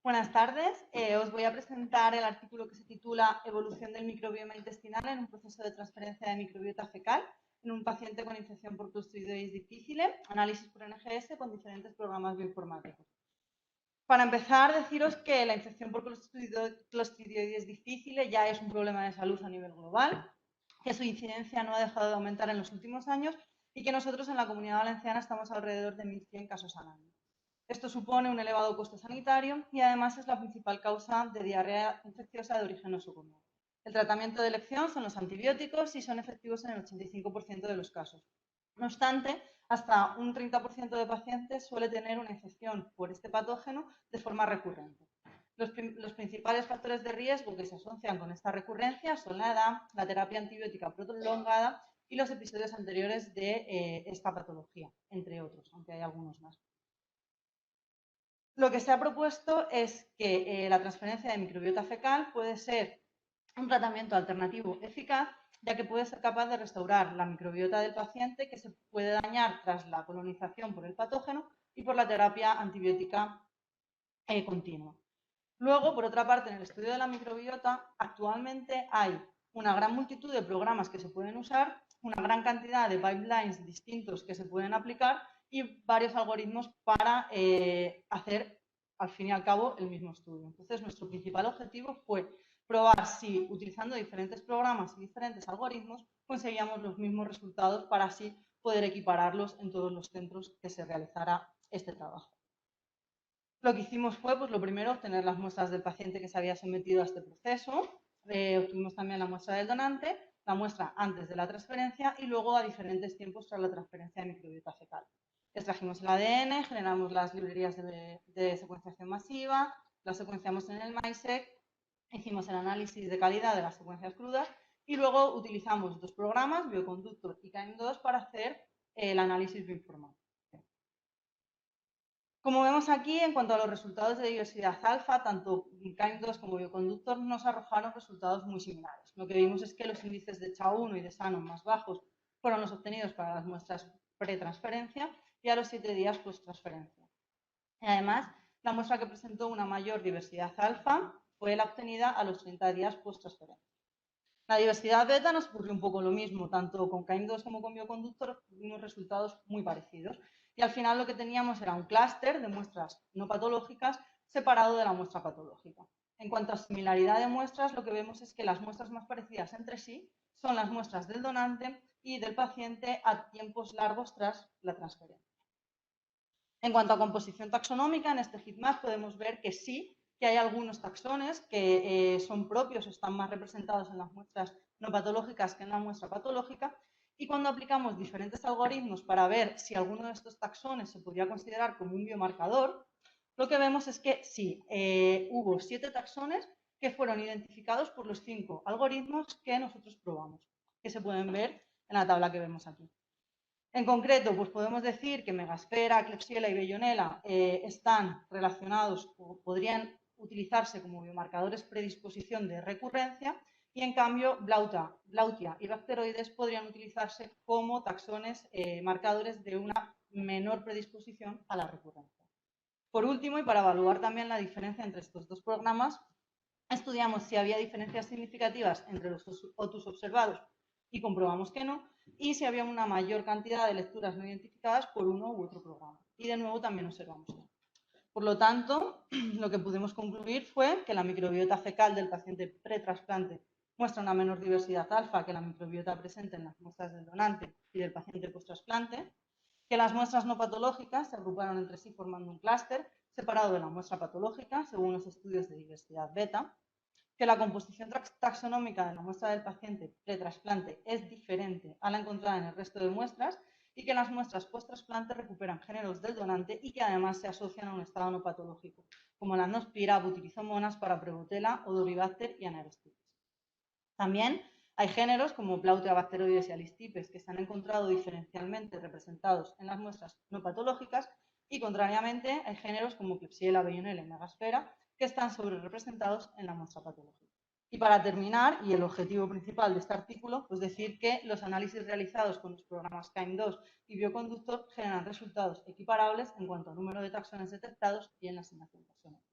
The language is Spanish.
Buenas tardes. Os voy a presentar el artículo que se titula Evolución del microbioma intestinal en un proceso de transferencia de microbiota fecal en un paciente con infección por Clostridioides difficile, análisis por NGS con diferentes programas bioinformáticos. Para empezar, deciros que la infección por Clostridioides difficile ya es un problema de salud a nivel global, que su incidencia no ha dejado de aumentar en los últimos años y que nosotros en la Comunidad Valenciana estamos alrededor de 1.100 casos al año. Esto supone un elevado coste sanitario y además es la principal causa de diarrea infecciosa de origen nosocomial. El tratamiento de elección son los antibióticos y son efectivos en el 85% de los casos. No obstante, hasta un 30% de pacientes suele tener una infección por este patógeno de forma recurrente. Los principales factores de riesgo que se asocian con esta recurrencia son la edad, la terapia antibiótica prolongada y los episodios anteriores de esta patología, entre otros, aunque hay algunos más. Lo que se ha propuesto es que la transferencia de microbiota fecal puede ser un tratamiento alternativo eficaz, ya que puede ser capaz de restaurar la microbiota del paciente que se puede dañar tras la colonización por el patógeno y por la terapia antibiótica continua. Luego, por otra parte, en el estudio de la microbiota, actualmente hay una gran multitud de programas que se pueden usar, una gran cantidad de pipelines distintos que se pueden aplicar y varios algoritmos para hacer, al fin y al cabo, el mismo estudio. Entonces, nuestro principal objetivo fue probar si, utilizando diferentes programas y diferentes algoritmos, conseguíamos los mismos resultados para así poder equipararlos en todos los centros que se realizara este trabajo. Lo que hicimos fue, pues lo primero, obtener las muestras del paciente que se había sometido a este proceso. Obtuvimos también la muestra del donante, la muestra antes de la transferencia y luego a diferentes tiempos tras la transferencia de microbiota fecal. Extrajimos el ADN, generamos las librerías de secuenciación masiva, las secuenciamos en el MiSeq, hicimos el análisis de calidad de las secuencias crudas y luego utilizamos dos programas, Bioconductor y KIM2, para hacer el análisis bioinformático. Como vemos aquí, en cuanto a los resultados de diversidad alfa, tanto KIM2 como Bioconductor nos arrojaron resultados muy similares. Lo que vimos es que los índices de CHA1 y de Shannon más bajos fueron los obtenidos para las muestras pretransferencia y a los 7 días post-transferencia. Además, la muestra que presentó una mayor diversidad alfa fue la obtenida a los 30 días post-transferencia. La diversidad beta nos ocurrió un poco lo mismo, tanto con KIM2 como con Bioconductor tuvimos resultados muy parecidos. Y al final lo que teníamos era un clúster de muestras no patológicas separado de la muestra patológica. En cuanto a similaridad de muestras, lo que vemos es que las muestras más parecidas entre sí son las muestras del donante y del paciente a tiempos largos tras la transferencia. En cuanto a composición taxonómica, en este heatmap podemos ver que sí, que hay algunos taxones que son propios o están más representados en las muestras no patológicas que en la muestra patológica, y cuando aplicamos diferentes algoritmos para ver si alguno de estos taxones se podría considerar como un biomarcador, lo que vemos es que sí, hubo 7 taxones que fueron identificados por los 5 algoritmos que nosotros probamos, que se pueden ver en la tabla que vemos aquí. En concreto, pues podemos decir que Megasphaera, Klebsiella y Bellonella están relacionados o podrían utilizarse como biomarcadores predisposición de recurrencia y en cambio Blautia y Bacteroides podrían utilizarse como taxones marcadores de una menor predisposición a la recurrencia. Por último, y para evaluar también la diferencia entre estos dos programas, estudiamos si había diferencias significativas entre los otus observados y comprobamos que no, y si había una mayor cantidad de lecturas no identificadas por uno u otro programa. Y de nuevo también observamos que no. Por lo tanto, lo que pudimos concluir fue que la microbiota fecal del paciente pretrasplante muestra una menor diversidad alfa que la microbiota presente en las muestras del donante y del paciente postrasplante, que las muestras no patológicas se agruparon entre sí formando un clúster separado de la muestra patológica según los estudios de diversidad beta, que la composición taxonómica de la muestra del paciente pretrasplante es diferente a la encontrada en el resto de muestras y que las muestras post-trasplante recuperan géneros del donante y que además se asocian a un estado no patológico, como la Nospira, Butirizomonas, Paraprevotella, Odoribacter y Anaerostipes. También hay géneros como Plautia, Bacteroides y Alistipes que se han encontrado diferencialmente representados en las muestras no patológicas y, contrariamente, hay géneros como Klebsiella, Bellonella y Megasphaera que están sobrerepresentados en la muestra patológica. Y para terminar, y el objetivo principal de este artículo, pues decir que los análisis realizados con los programas KIM2 y Bioconductor generan resultados equiparables en cuanto al número de taxones detectados y en la asignación taxonómica.